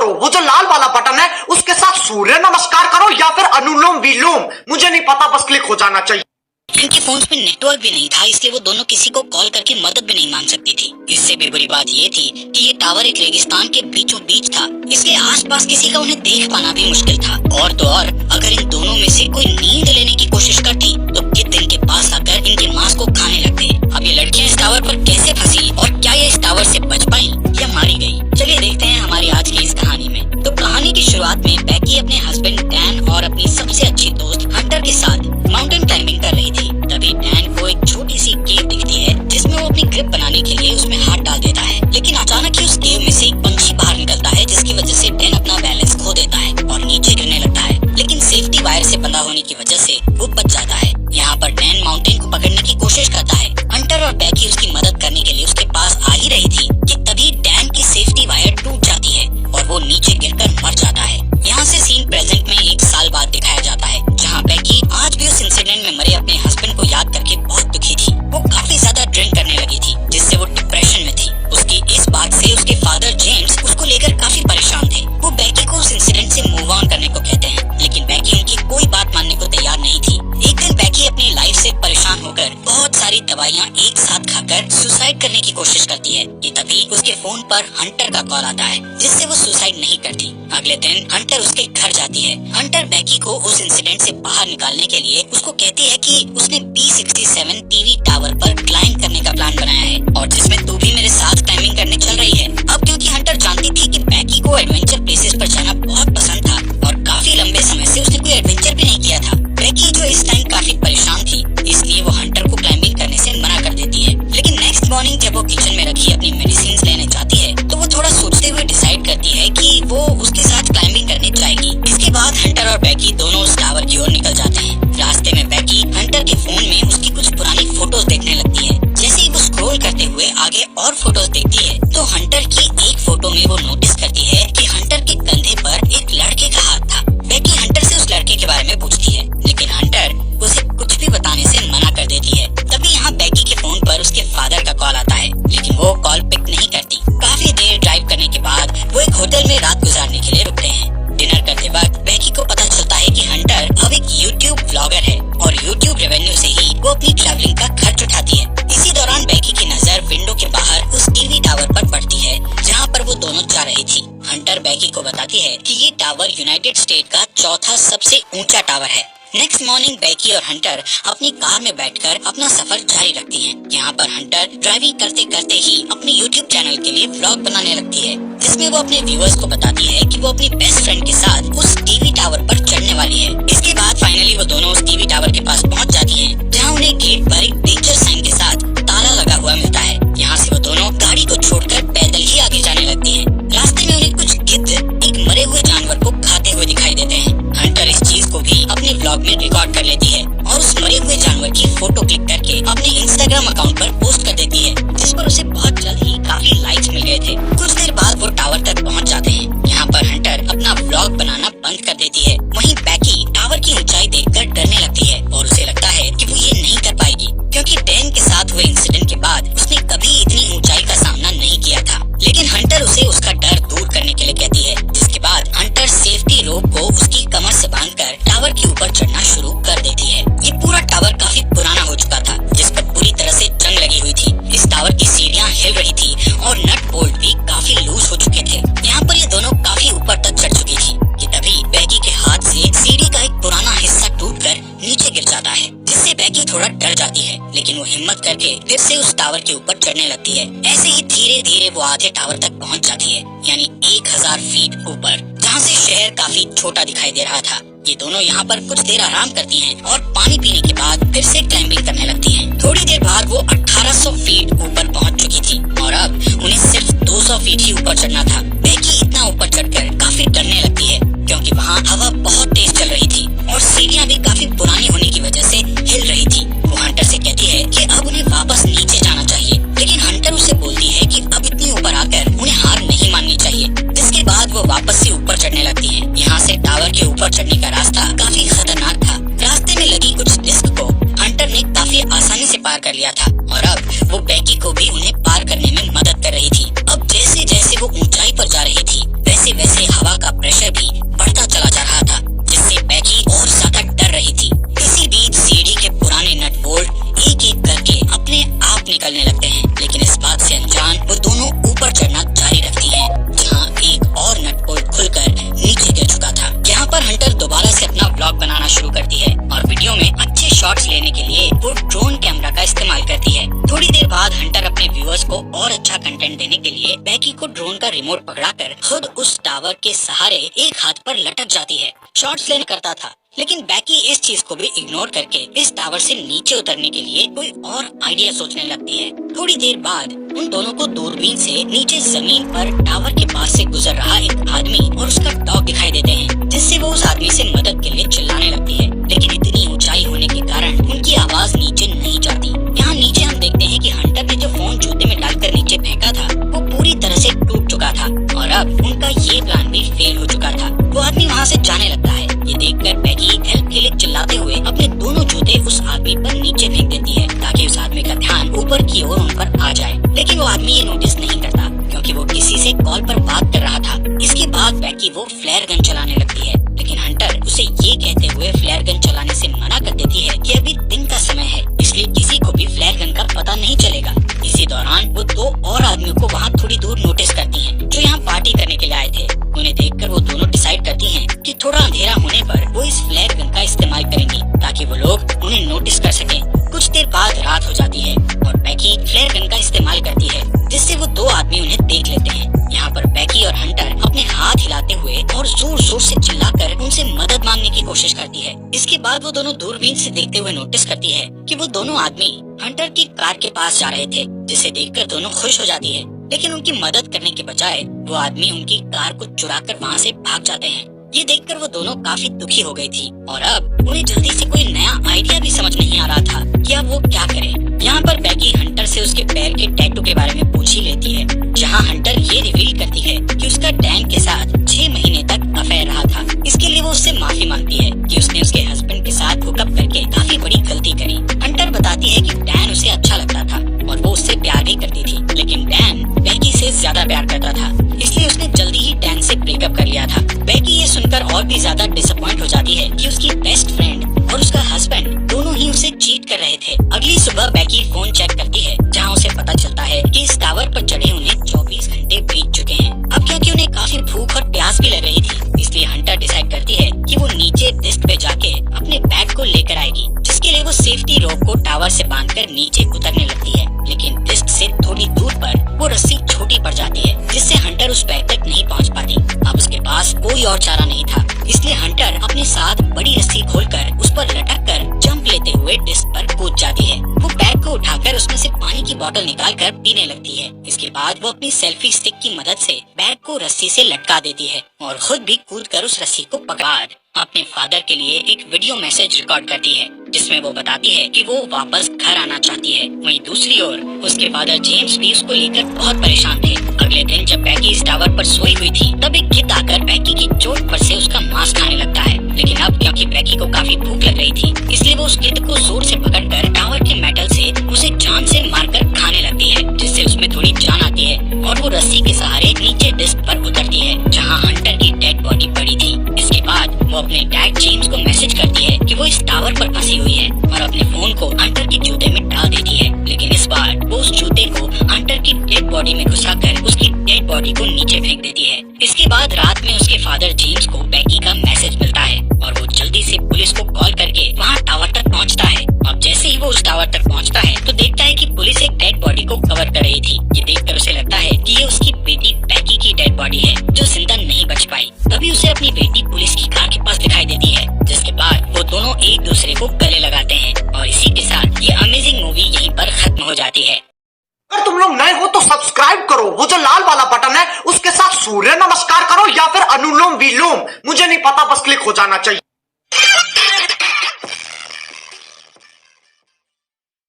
करो, वो जो लाल वाला बटन है उसके साथ सूर्य नमस्कार करो या फिर अनुलोम विलोम, मुझे नहीं पता, बस क्लिक हो जाना चाहिए। इनके फोन्स में नेटवर्क भी नहीं था, इसलिए वो दोनों किसी को कॉल करके मदद भी नहीं मांग सकती थी। इससे भी बुरी बात ये थी कि ये टावर एक रेगिस्तान के बीचों बीच था, इसलिए आसपास किसी का उन्हें देख पाना भी मुश्किल था। और तो और अगर इन दोनों में से कोई नींद लेने की कोशिश करती तो गिद्ध इनके पास आकर इनके मांस को खाने लगते। अब ये लड़कियां इस टावर पर कैसे फंसी और क्या ये इस टावर से बच पाई या मारी गई, चलिए देखते हैं हमारी आज की इस कहानी में। तो कहानी की शुरुआत में बैकी अपने हस्बैंड डैन और अपनी सबसे अच्छी दोस्त हंटर के साथ माउंटेन क्लाइंबिंग कर रही थी। तभी डैन को एक छोटी सी केव दिखती है जिसमें वो अपनी ग्रिप बनाने के लिए उसमें हाथ डाल देता है, लेकिन अचानक ही उस केव में से एक पंछी बाहर निकलता है जिसकी वजह से डैन अपना बैलेंस खो देता है और नीचे गिरने लगता है, लेकिन सेफ्टी वायर से बंधा होने की वजह से वो बच जाता है। यहाँ पर डैन माउंटेन को पकड़ने की कोशिश करता है। हंटर और बैकी उसकी मदद करने के लिए उसके पास आ ही रही थी कि तभी डैन की सेफ्टी वायर टूट जाती है और वो नीचे गिरकर मर जाता है। यहाँ से सीन प्रेजेंट में 1 साल बाद दिखाया जाता है, जहाँ बैकी आज भी उस इंसिडेंट में मरे अपने हस्बैंड को याद करके बहुत दुखी थी। वो काफी ज्यादा ड्रिंक करने लगी थी जिससे वो डिप्रेशन में थी। उसकी इस बात से उसके फादर जेम्स उसको लेकर काफी परेशान थे। वो बैकी को उस इंसिडेंट से मूव ऑन करने को कहते हैं, लेकिन बैकी उनकी कोई बात मानने को तैयार नहीं थी। एक दिन बैकी अपनी लाइफ से परेशान होकर बहुत सारी दवाइयाँ एक साथ खाकर सुसाइड करने की कोशिश करती है कि तभी उसके फोन पर हंटर का कॉल आता है जिससे वो सुसाइड नहीं करती। अगले दिन हंटर उसके घर जाती है। हंटर बैकी को उस इंसिडेंट से बाहर निकालने के लिए उसको कहती है कि उसने B67 टीवी टावर पर क्लाइंब करने का प्लान बनाया है और जिसमें तू भी मेरे साथ क्लाइंबिंग करने चल रही है। अब क्योंकि हंटर जानती थी कि बैकी को एडवेंचर प्लेसेस पर जाना बहुत पसंद था और काफी लंबे समय से उसने कोई एडवेंचर भी नहीं किया था, बैकी जो इस टाइम काफी परेशान थी, इसलिए वो हंटर को क्लाइंबिंग करने से मना कर देती है। लेकिन नेक्स्ट मॉर्निंग जब वो किचन में रखी अपनी मेडिसिन लेने जाती है तो वो थोड़ा सोचते हुए डिसाइड करती है कि वो उसके साथ क्लाइंबिंग करने जाएगी। इसके बाद हंटर और बैकी दोनों उस टावर की ओर निकल जाते हैं। रास्ते में बैकी हंटर के फोन में उसकी कुछ पुरानी फोटोज देखने लगती है। जैसे ही वो स्क्रॉल करते हुए आगे और फोटोज देखती है तो हंटर की एक फोटो में वो नोटिस करती है कि हंटर के कंधे पर एक लड़के का हाथ था। बैकी हंटर से उस लड़के के बारे में पूछती है, लेकिन हंटर उसे कुछ भी बताने से मना कर देती है। तभी यहाँ बैकी के फोन पर उसके फादर का कॉल आता है, लेकिन वो कॉल पिक नहीं करती। काफी देर ड्राइव करने के बाद वो एक होटल में रात गुजारने के लिए रुकते हैं। डिनर करते वक्त बैकी को पता चलता है कि हंटर अब एक यूट्यूब ब्लॉगर है और यूट्यूब रेवेन्यू से ही वो अपनी ट्रैवलिंग का खर्च उठाती है। इसी दौरान बैकी की नजर विंडो के बाहर उस टीवी टावर पर पड़ती है जहाँ पर वो दोनों जा रही थी। हंटर बैकी को बताती है कि ये टावर यूनाइटेड स्टेट का चौथा सबसे ऊंचा टावर है। नेक्स्ट मॉर्निंग बैकी और हंटर अपनी कार में बैठकर अपना सफर जारी रखती हैं। यहाँ पर हंटर ड्राइविंग करते करते ही अपने यूट्यूब चैनल के लिए व्लॉग बनाने लगती है, जिसमें वो अपने व्यूअर्स को बताती है कि वो अपनी बेस्ट फ्रेंड के साथ उस टीवी टावर पर चढ़ने वाली है। इसके बाद फाइनली वो दोनों उस टीवी टावर के पास पहुँच जाती है, जहाँ उन्हें गेट पर एक डेंजर साइन के साथ ताला लगा हुआ मिलता है। यहाँ से वो दोनों गाड़ी को छोड़कर पैदल ही आगे जाने लगती है। रास्ते में उन्हें कुछ गिद्ध एक मरे हुए जानवर को खाते हुए दिखाई देते हैं। हंटर इस चीज को भी अपने ब्लॉग में रिकॉर्ड कर लेती है और उस मरे हुए जानवर की फोटो क्लिक करके अपने इंस्टाग्राम अकाउंट पर पोस्ट कर देती है, जिस पर उसे बहुत जल्द ही काफी लाइक्स मिल गए थे। कुछ देर बाद वो टावर तक पहुंच जाते हैं। यहाँ पर हंटर अपना ब्लॉग बनाना बंद कर देती है। वहीं बैकी टावर की ऊंचाई देखकर डरने लगती है और उसे लगता है कि वो ये नहीं कर पाएगी, क्योंकि डैन के साथ हुए इंसिडेंट के बाद उसने कभी इतनी ऊंचाई का सामना नहीं किया था। लेकिन हंटर उसे उसका डर दूर करने के लिए कहती है, जिसके बाद हंटर सेफ्टी रोप को उसकी कमर से बांधकर टावर के ऊपर चढ़ना शुरू कर देती है। ये पूरा टावर काफी पुराना हो चुका था, जिस पर पूरी तरह से जंग लगी हुई थी। इस टावर की सीढ़ियाँ हिल रही थी और नट बोल्ट भी काफी लूज हो चुके थे। यहाँ पर ये दोनों काफी ऊपर तक चढ़ चुकी थी कि तभी बैकी के हाथ से सीढ़ी का एक पुराना हिस्सा टूटकर नीचे गिर जाता है, जिससे बैकी थोड़ा डर जाती है, लेकिन वो हिम्मत करके फिर से उस टावर के ऊपर चढ़ने लगती है। ऐसे ही धीरे धीरे वो आधे टावर तक पहुंच जाती है, यानी 1000 फीट ऊपर, जहाँ से शहर काफी छोटा दिखाई दे रहा था। ये दोनों यहाँ पर कुछ देर आराम करती हैं और पानी पीने के बाद फिर से क्लाइंबिंग करने लगती हैं। थोड़ी देर बाद वो 1800 फीट ऊपर पहुँच चुकी थी और अब उन्हें सिर्फ 200 फीट ही ऊपर चढ़ना था। बैकी इतना ऊपर चढ़कर काफी डरने लगती है, क्योंकि वहाँ हवा बहुत तेज चल रही थी और सीढ़ियाँ भी काफी पुरानी होने की वजह से हिल रही थी। वो हंटर से कहती है कि अब उन्हें वापस नीचे जाना चाहिए, लेकिन हंटर उसे बोलती है कि अब इतनी ऊपर आकर उन्हें हार नहीं माननी चाहिए। जिसके बाद वो वापस से ऊपर चढ़ने लगती हैं। यहाँ से टावर के ऊपर चढ़ने का रास्ता काफी खतरनाक था। रास्ते में लगी कुछ डिस्क को हंटर ने काफी आसानी से पार कर लिया था और अब वो बैकी को भी उन्हें पार करने में मदद कर रही थी। अब जैसे जैसे वो ऊंचाई पर जा रही थी, वैसे वैसे और अच्छा कंटेंट देने के लिए बैकी को ड्रोन का रिमोट पकड़ाकर खुद उस टावर के सहारे एक हाथ पर लटक जाती है। शॉट्स लेने करता था, लेकिन बैकी इस चीज को भी इग्नोर करके इस टावर से नीचे उतरने के लिए कोई और आइडिया सोचने लगती है। थोड़ी देर बाद उन दोनों को दूरबीन से नीचे जमीन पर टावर के पास से गुजर रहा एक आदमी और उसका डॉग दिखाई देते हैं, जिससे वो उस आदमी से मदद के लिए चिल्लाने लगती है। लेकिन इतनी ऊंचाई होने के कारण उनकी आवाज नीचे नहीं जाती। यहाँ नीचे हम देखते हैं कि हंटर ने जो फोन जूते में डालकर नीचे फेंका था वो पूरी तरह से टूट चुका था और अब उनका ये प्लान भी फेल हो चुका था। वो आदमी वहाँ से जाने लगता है। ये देखकर बैकी हेल्प के लिए चिल्लाते हुए अपने दोनों जूते उस आदमी पर नीचे फेंक देती है ताकि उस आदमी का ध्यान ऊपर की ओर उन पर आ जाए। लेकिन वो आदमी ये नोटिस नहीं करता क्योंकि वो किसी से कॉल पर बात कर रहा था। इसके बाद बैकी वो फ्लेयर गन चलाने लगती है, लेकिन हंटर उसे ये कहते हुए फ्लेयर गन चलाने से मना कर देती है कि अभी दिन का समय है, इसलिए किसी को भी फ्लेयर गन का पता नहीं चलेगा। इसी दौरान वो दो और आदमियों को वहाँ थोड़ी दूर नोटिस करती हैं, जो यहाँ पार्टी करने के लिए आए थे। उन्हें देखकर वो दोनों डिसाइड करती हैं कि थोड़ा अंधेरा होने पर वो इस फ्लेयर गन का इस्तेमाल करेंगी ताकि वो लोग उन्हें नोटिस कर सकें। कुछ देर बाद रात हो जाती है और बैकी फ्लेयर गन का इस्तेमाल करती है, जिससे वो दो आदमी उन्हें देख लेते हैं। यहाँ पर बैकी और हंटर अपने हाथ हिलाते हुए और जोर जोर से चिल्लाकर उनसे मदद मांगने की कोशिश करती है। इसके बाद वो दोनों दूरबीन से देखते हुए नोटिस करती है कि वो दोनों आदमी हंटर की कार के पास जा रहे थे, जिसे देखकर दोनों खुश हो जाती है। लेकिन उनकी मदद करने के बजाय वो आदमी उनकी कार को चुराकर वहाँ से भाग जाते हैं। ये देखकर वो दोनों काफी दुखी हो गई थी और अब उन्हें जल्दी से कोई नया आइडिया भी समझ नहीं आ रहा था कि अब वो क्या करें। यहाँ पर बैकी हंटर से उसके पैर के टैटू के बारे में पूछ ही लेती है, जहाँ हंटर ये रिवील करती है कि उसका डैन के साथ 6 महीने तक अफेयर रहा था। इसके लिए वो उससे माफी मांगती है कि उसने उसके हस्बैंड के साथ हुकअप करके काफी बड़ी गलती करी। हंटर बताती है कि डैन उसे अच्छा लगता था और वो उससे प्यार भी करती थी, लेकिन डैन बैकी से ज्यादा प्यार करता था, इसलिए उसने जल्दी ही डैन से ब्रेकअप कर लिया था। बैकी ये सुनकर और भी ज्यादा डिसअपॉइंट हो जाती है कि उसकी बेस्ट फ्रेंड और उसका हस्बैंड दोनों ही उसे चीट कर रहे थे। अगली सुबह बैकी फोन चेक करती है, जहाँ उसे पता चलता है कि इस टावर पर चढ़े उन्हें 24 घंटे बीत चुके हैं। अब क्योंकि उन्हें काफी भूख और प्यास भी लग रही थी, इसलिए हंटर डिसाइड करती है कि वो नीचे डिस्क पे जाके अपने बैग को लेकर आएगी, जिसके लिए वो सेफ्टी रोप को टावर से बांधकर नीचे उतरने लगती है। लेकिन डिस्क से थोड़ी दूर पर वो रस्सी छोटी पड़ जाती है, जिससे हंटर उस बैग तक नहीं पहुंच पाती। अब उसके पास कोई और चारा नहीं था, इसलिए हंटर अपने साथ बड़ी रस्सी खोलकर उस पर लटककर जंप लेते हुए डिस्क पर कूद जाती है। वो बैग को उठाकर उसमें से पानी की बोतल निकालकर पीने लगती है। इसके बाद वो अपनी सेल्फी स्टिक की मदद से बैग को रस्सी से लटका देती है और खुद भी कूदकर उस रस्सी को पकड़ अपने फादर के लिए एक वीडियो मैसेज रिकॉर्ड करती है, जिसमें वो बताती है कि वो वापस घर आना चाहती है। वहीं दूसरी ओर उसके फादर जेम्स भी उसको लेकर बहुत परेशान थे। अगले दिन जब बैकी इस टावर पर सोई हुई थी, तब एक गिद्ध आकर बैकी की चोट पर से उसका मांस खाने लगता है। लेकिन अब क्योंकि बैकी को काफी भूख लग रही थी, इसलिए वो उस गिद्ध को जोर से पकड़कर टावर के मेटल से उसे जान से मारकर खाने लगती है, जिससे उसमें थोड़ी जान आती है और वो रस्सी के सहारे नीचे डिस्क पर उतरती है, जहाँ हंटर की डेड बॉडी पड़ी थी। इसके बाद वो अपने डैड जेम्स को मैसेज करती है कि वो इस टावर पर फंसी हुई है और अपने फोन को हंटर के जूते में डाल देती है। लेकिन इस बार वो उस जूते को हंटर की डेड बॉडी में घुसाकर उसकी डेड बॉडी को नीचे फेंक देती है। इसके बाद रात में उसके फादर जेम्स को बैकी का मैसेज मिलता है और वो जल्दी से पुलिस को कॉल करके वहाँ टावर तक पहुँचता है। अब जैसे ही वो उस टावर तक पहुँचता है तो देखता है कि पुलिस एक डेड बॉडी को कवर कर रही थी। ये देखकर उसे लगता है कि ये उसकी बेटी बैकी की डेड बॉडी है जो जिंदा नहीं बच पाई। तभी उसे अपनी बेटी पुलिस की कार के पास दिखाई देती है, जिसके बाद वो दोनों एक दूसरे को गले लगाते हैं और इसी के साथ ये अमेजिंग मूवी यहीं पर खत्म हो जाती है। अगर तुम लोग नए हो तो सब्सक्राइब करो, वो जो लाल वाला बटन है उसके साथ सूर्य नमस्कार करो या फिर अनुलोम विलोम, मुझे नहीं पता, बस क्लिक हो जाना चाहिए।